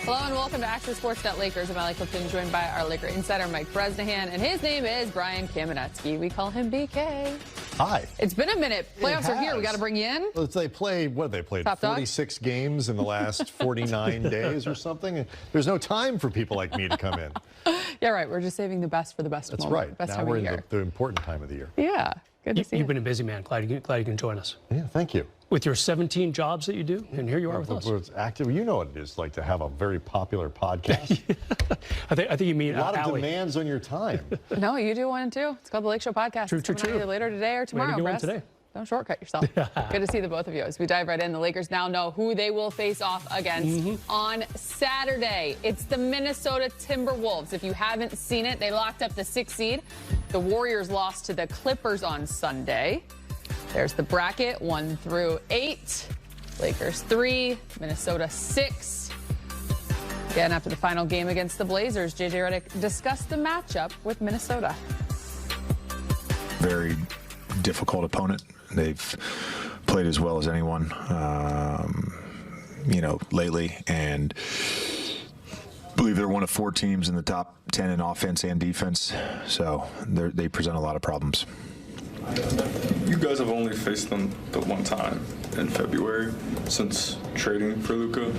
Hello and welcome to Action Sports Lakers. I'm Allie Clifton, joined by our Laker insider Mike Bresnahan, and his name is Brian Kamenetsky. We call him BK. Hi. It's been a minute. Playoffs are here. We got to bring you in. Well, they played 46 games in the last 49 days or something. There's no time for people like me to come in. Yeah, right. We're just saving the best for the best. That's moment. right. Best now time we're of in year. the important time of the year. Yeah. Good to see you. You've been a busy man. Glad you can join us. Yeah, thank you. With your 17 jobs that you do, and here you are with us. It's active. You know what it is like to have a very popular podcast. I think you mean a lot of Allie. demands on your time. No, you do one too. It's called the Lake Show Podcast. True. Either later today or tomorrow. Way to do one today. Don't shortcut yourself. Good to see the both of you. As we dive right in, the Lakers now know who they will face off against on Saturday. It's the Minnesota Timberwolves. If you haven't seen it, they locked up the 6th seed. The Warriors lost to the Clippers on Sunday. There's the bracket, 1 through 8. Lakers 3, Minnesota 6. Again, after the final game against the Blazers, JJ Redick discussed the matchup with Minnesota. Very difficult opponent. They've played as well as anyone, lately, and I believe they're one of 4 teams in the top 10 in offense and defense. So they present a lot of problems. You guys have only faced them the one time in February since trading for Luka,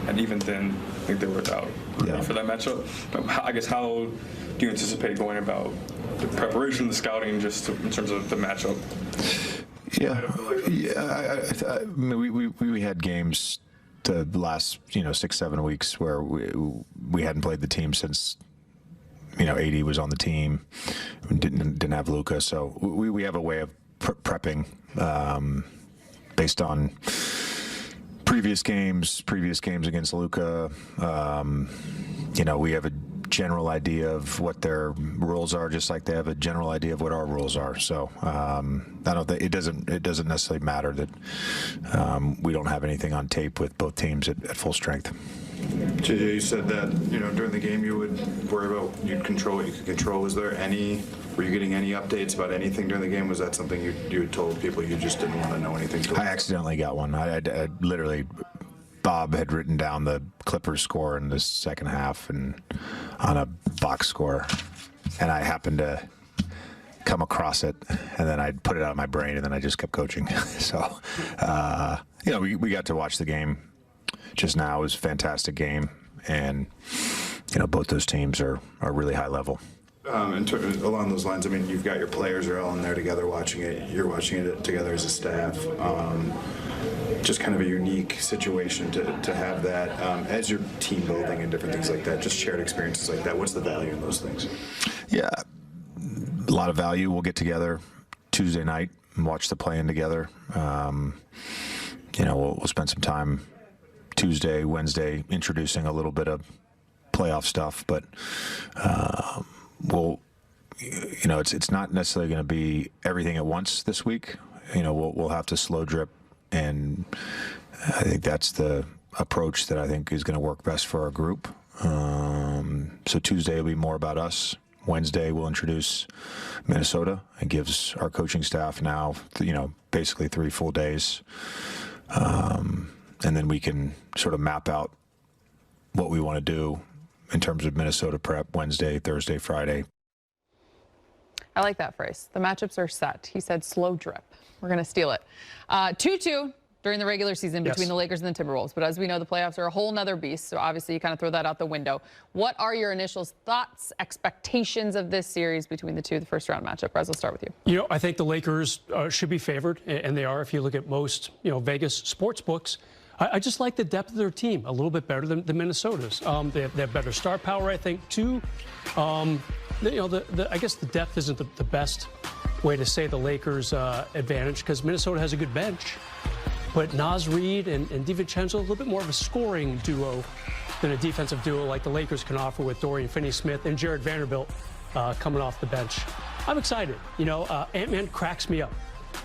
and even then, I think they were without Redick for that matchup. I guess how do you anticipate going about the preparation, the scouting, just in terms of the matchup? We had games the last 6-7 weeks where we hadn't played the team since. AD was on the team, didn't have Luka, so we have a way of prepping based on previous games against Luka. We have a general idea of what their rules are, just like they have a general idea of what our rules are. So I don't think it doesn't necessarily matter that we don't have anything on tape with both teams at full strength. JJ, you said that during the game you would worry about you'd control what you could control. Were you getting any updates about anything during the game? Was that something you had told people you just didn't want to know anything? I accidentally got one. I literally, Bob had written down the Clippers score in the second half and on a box score, and I happened to come across it, and then I put it out of my brain, and then I just kept coaching. So, we got to watch the game just now. It was a fantastic game, and both those teams are really high level. Along those lines, you've got your players are all in there together watching it. You're watching it together as a staff. Just kind of a unique situation to have that as your team building and different things like that. Just shared experiences like that. What's the value in those things? Yeah, a lot of value. We'll get together Tuesday night and watch the play-in together. We'll spend some time Tuesday, Wednesday, introducing a little bit of playoff stuff, but it's not necessarily going to be everything at once this week. We'll have to slow drip, and I think that's the approach that I think is going to work best for our group. So Tuesday will be more about us. Wednesday we'll introduce Minnesota. It gives our coaching staff now, basically 3 full days. And then we can sort of map out what we want to do in terms of Minnesota prep Wednesday, Thursday, Friday. I like that phrase. The matchups are set. He said slow drip. We're going to steal it. 2-2 during the regular season between the Lakers and the Timberwolves. But as we know, the playoffs are a whole nother beast. So obviously you kind of throw that out the window. What are your initial thoughts, expectations of this series between the two, the first round matchup? Rez, I'll start with you. I think the Lakers should be favored, and they are if you look at most, Vegas sports books. I just like the depth of their team a little bit better than Minnesota's. They have better star power, I think, too. I guess the depth isn't the best way to say the Lakers' advantage, because Minnesota has a good bench. But Naz Reid and DiVincenzo, a little bit more of a scoring duo than a defensive duo like the Lakers can offer with Dorian Finney-Smith and Jared Vanderbilt coming off the bench. I'm excited. Ant-Man cracks me up.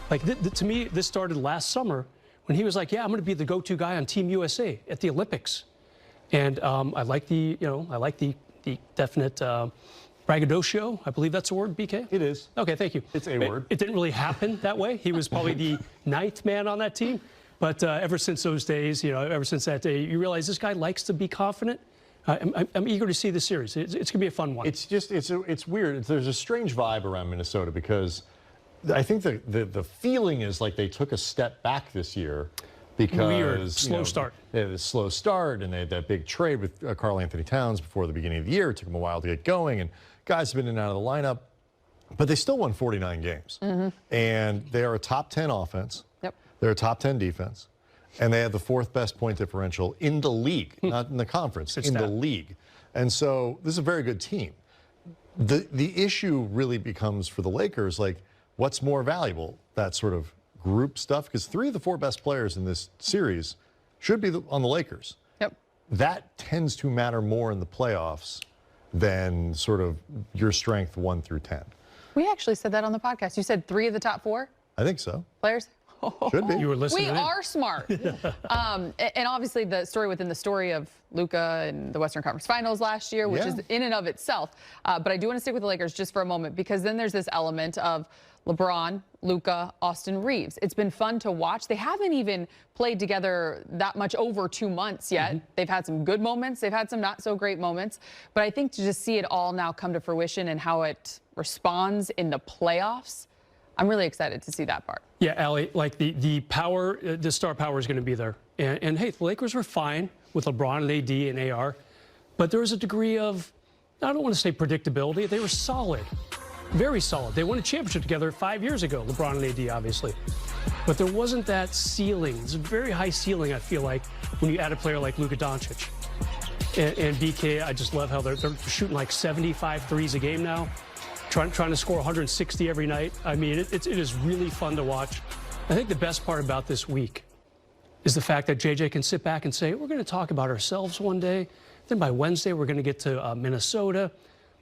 To me, this started last summer when he was like, yeah, I'm going to be the go-to guy on Team USA at the Olympics. And I like the definite braggadocio. I believe that's a word, BK? It is. Okay, thank you. It's a word. It didn't really happen that way. He was probably the 9th man on that team. But ever since those days, ever since that day, you realize this guy likes to be confident. I'm eager to see the series. It's going to be a fun one. It's weird. There's a strange vibe around Minnesota because I think the feeling is like they took a step back this year because weird slow start. They had a slow start, and they had that big trade with Karl Anthony Towns before the beginning of the year. It took them a while to get going, and guys have been in and out of the lineup, but they still won 49 games, and they are a top 10 offense. Yep. They're a top 10 defense. And they had the 4th best point differential in the league, not in the conference, in the league. And so this is a very good team. The issue really becomes for the Lakers, like, what's more valuable, that sort of group stuff? Because 3 of the 4 best players in this series should be on the Lakers. Yep. That tends to matter more in the playoffs than sort of your strength 1 through 10. We actually said that on the podcast. You said 3 of the top 4 I think so. players? Should be. You were listening. We are smart. And obviously the story within the story of Luka and the Western Conference Finals last year, which is in and of itself. But I do want to stick with the Lakers just for a moment, because then there's this element of LeBron, Luka, Austin Reeves. It's been fun to watch. They haven't even played together that much over 2 months yet. They've had some good moments. They've had some not so great moments. But I think to just see it all now come to fruition and how it responds in the playoffs, I'm really excited to see that part. Yeah, Allie, like the power, the star power is going to be there. And hey, the Lakers were fine with LeBron and AD and AR, but there was a degree of, I don't want to say predictability, they were solid, very solid. They won a championship together 5 years ago, LeBron and AD, obviously. But there wasn't that ceiling. It's a very high ceiling, I feel like, when you add a player like Luka Doncic. And BK, I just love how they're shooting like 75 threes a game now. Trying to score 160 every night. I mean, it is really fun to watch. I think the best part about this week is the fact that JJ can sit back and say, we're going to talk about ourselves one day. Then by Wednesday, we're going to get to Minnesota.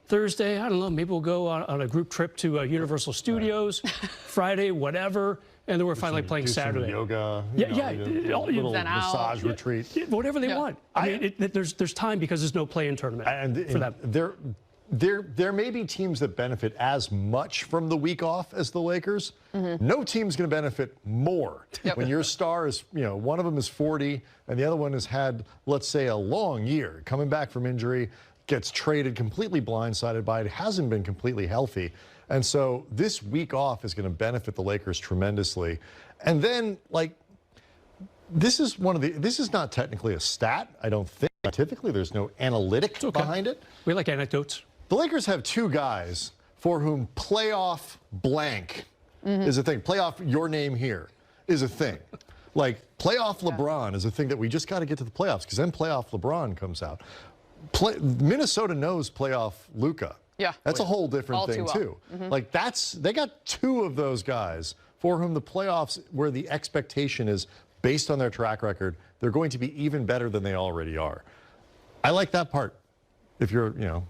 Thursday, I don't know, maybe we'll go on a group trip to Universal Studios. Friday, whatever. And then we're finally playing Saturday. Yoga, little massage retreat. Whatever they want. I mean, there's time because there's no play-in tournament for them. There may be teams that benefit as much from the week off as the Lakers. No team's going to benefit more when your star is, one of them is 40 and the other one has had, let's say, a long year, coming back from injury, gets traded, completely blindsided by it, hasn't been completely healthy. And so this week off is going to benefit the Lakers tremendously. And then, like, this is not technically a stat, I don't think. Scientifically, there's no analytic behind it. We like anecdotes. The Lakers have 2 guys for whom playoff blank is a thing. Playoff your name here is a thing. Like, playoff LeBron is a thing that we just got to get to the playoffs, because then playoff LeBron comes out. Minnesota knows playoff Luka. Yeah. That's a whole different thing, too. Like, they got 2 of those guys for whom the playoffs, where the expectation is based on their track record, they're going to be even better than they already are. I like that part. If you're the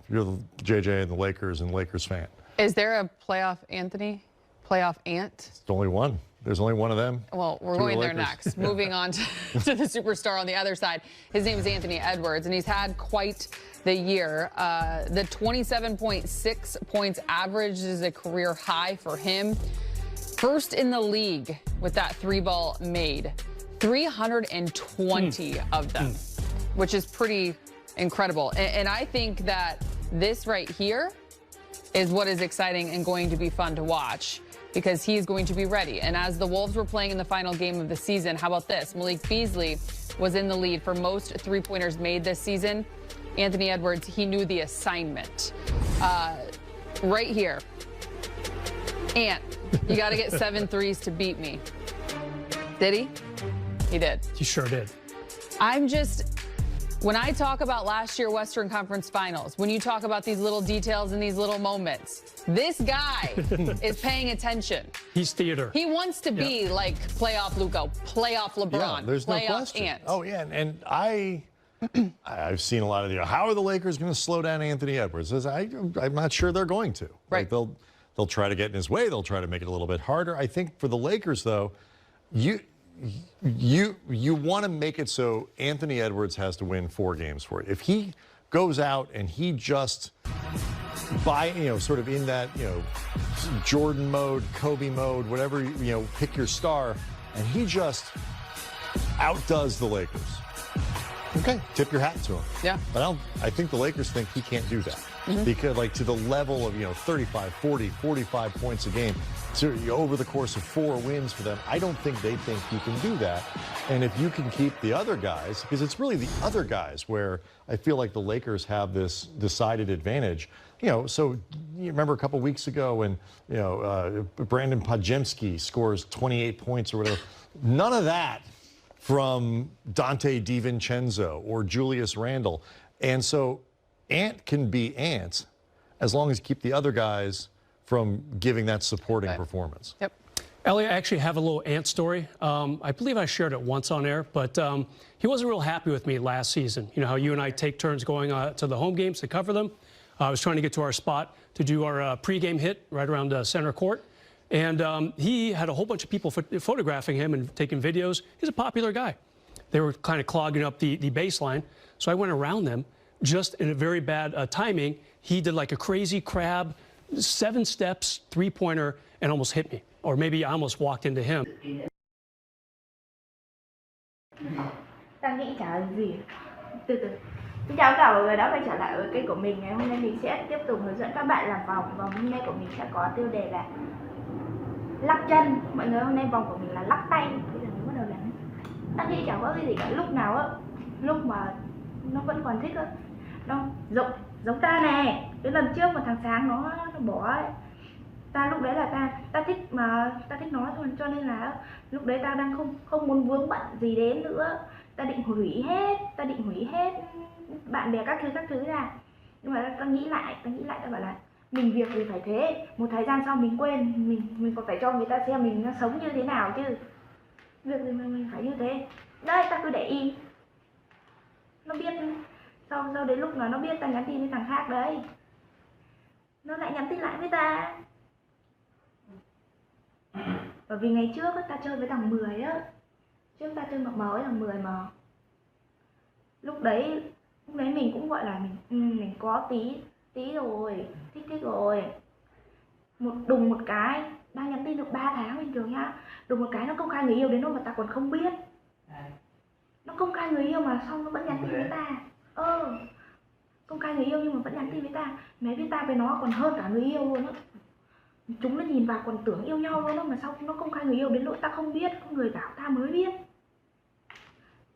JJ and the Lakers and Lakers fan. Is there a playoff Anthony? Playoff Ant? It's only one. There's only one of them. Well, we're going there next. Moving on to the superstar on the other side. His name is Anthony Edwards, and he's had quite the year. The 27.6 points average is a career high for him. First in the league with that 3-ball made. 320 of them, which is pretty incredible. And I think that this right here is what is exciting and going to be fun to watch, because he's going to be ready. And as the Wolves were playing in the final game of the season, how about this? Malik Beasley was in the lead for most 3-pointers made this season. Anthony Edwards, he knew the assignment. Right here. Ant, you got to get 7 threes to beat me. Did he? He did. He sure did. When I talk about last year Western Conference Finals, when you talk about these little details and these little moments, this guy is paying attention. He's theater. He wants to be like playoff Luka, playoff LeBron, yeah, there's playoff no question. Ant. Oh, yeah, and I've seen a lot of how are the Lakers going to slow down Anthony Edwards? I'm not sure they're going to. Right. Like, they'll try to get in his way. They'll try to make it a little bit harder. I think for the Lakers, though, you want to make it so Anthony Edwards has to win 4 games for it. If he goes out and he just sort of in that, Jordan mode, Kobe mode, whatever, pick your star, and he just outdoes the Lakers. Okay, tip your hat to him. Yeah. But I think the Lakers think he can't do that. Because, like, to the level of, 35, 40, 45 points a game, so over the course of 4 wins for them, I don't think they think you can do that. And if you can keep the other guys, because it's really the other guys where I feel like the Lakers have this decided advantage. So you remember a couple weeks ago when, Brandon Podziemski scores 28 points or whatever. None of that from Dante DiVincenzo or Julius Randle. And so Ant can be Ant as long as you keep the other guys from giving that supporting performance. Yep. Ellie, I actually have a little Ant story. I believe I shared it once on air, but he wasn't real happy with me last season. You know how you and I take turns going to the home games to cover them? I was trying to get to our spot to do our pregame hit right around center court. And he had a whole bunch of people photographing him and taking videos. He's a popular guy. They were kind of clogging up the baseline. So I went around them just in a very bad timing. He did like a crazy crab, 7 steps, 3-pointer, and almost hit me. Or maybe I almost walked into him. Ta nghĩ chả là gì. Từ từ. Xin chào tất cả mọi người đã quay trở lại với kênh của mình. Ngày hôm nay mình sẽ tiếp tục hướng dẫn các bạn làm vòng. Vòng hôm nay của mình sẽ có tiêu đề là lắc chân. Mọi người, hôm nay vòng của mình là lắc tay. Bây giờ mình bắt đầu làm. Ta nghĩ chẳng có cái gì cả. Lúc nào á, lúc mà nó vẫn còn thích á, nó giống ta này. Cái lần trước mà thằng Sáng nó bỏ ấy. Ta lúc đấy là ta thích nó thôi, cho nên là lúc đấy ta đang không muốn vướng bận gì đến nữa. Ta định hủy hết bạn bè các thứ ra. Nhưng mà ta nghĩ lại ta bảo là mình việc thì phải thế, một thời gian sau mình quên, mình còn phải cho người ta xem mình nó sống như thế nào chứ. Việc thì mình phải như thế. Đây, ta cứ để im. Nó biết, sau đến lúc mà nó biết ta nhắn tin với thằng khác đấy, nó lại nhắn tin lại với ta. Bởi vì ngày trước ta chơi với thằng 10 á, trước ta chơi mập mờ với thằng 10 mà lúc đấy mình cũng gọi là mình có tí rồi, thích rồi. Đùng một cái, đang nhắn tin được 3 tháng bình thường nhá, đùng một cái nó công khai người yêu đến lúc mà ta còn không biết. Nó công khai người yêu mà xong nó vẫn nhắn tin với ta. Công khai người yêu nhưng mà vẫn nhắn tin với ta. Mày biết ta với nó còn hơn cả người yêu luôn á. Chúng nó nhìn vào còn tưởng yêu nhau luôn đó, mà sau nó công khai người yêu đến nỗi ta không biết, có người bảo ta mới biết.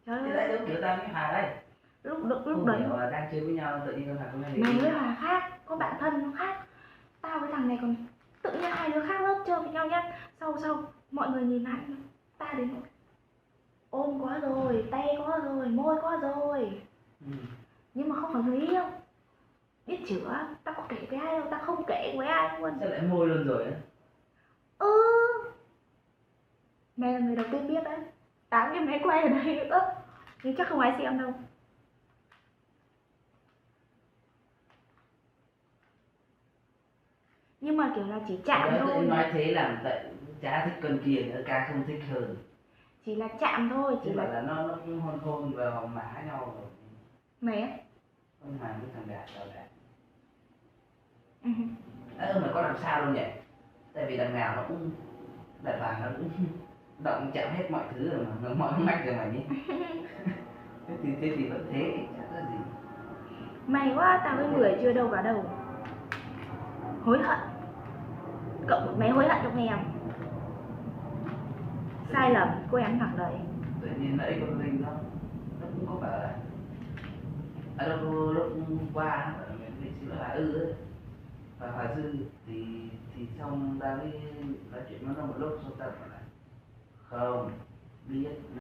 Trời ơi. Thế ta với Hà đây. Lúc đấy đang chơi với nhau tự nhiên thằng này. Mày với Hà khác, có bạn thân nó khác. Tao với thằng này còn tự nhiên hai đứa khác lớp chơi với nhau nhá. Sau mọi người nhìn lại ta đến ôm quá rồi, tay quá rồi, môi quá rồi. Nhưng mà không phải người yêu. Biết chữa, tao có kể với ai đâu, tao không kể với ai luôn. Sao lại môi luôn rồi á? Mày là người đầu tiên biết đấy. 8 cái máy quay ở đây nữa. Nhưng chắc không ai xem đâu. Nhưng mà kiểu là chỉ chạm thôi. Nói thế làm tại chả thích con kia nữa, ca không thích hơn. Chỉ là chạm thôi, chỉ là nó cũng hôn vào má nhau rồi. Mày á? Không mà với thằng Đạt đâu Đạt. Mà có làm sao đâu nhỉ? Tại vì đằng nào nó cũng đại bàng nó cũng động chạm hết mọi thứ rồi mà, mọi mạch rồi mà nhỉ. Thế thì vẫn thế, chẳng có gì. May quá, tao với người chưa đâu cả đâu. Hối hận. Cậu một mấy hối hận trong em. Sai lầm, cô em thẳng đấy. Tự nhiên nãy con Linh nó cũng có bảo là lúc qua mình xin lỗi ấy. Và Hòa Dư thì xong ra với nói chuyện với nó một lúc, xong ta bảo là không biết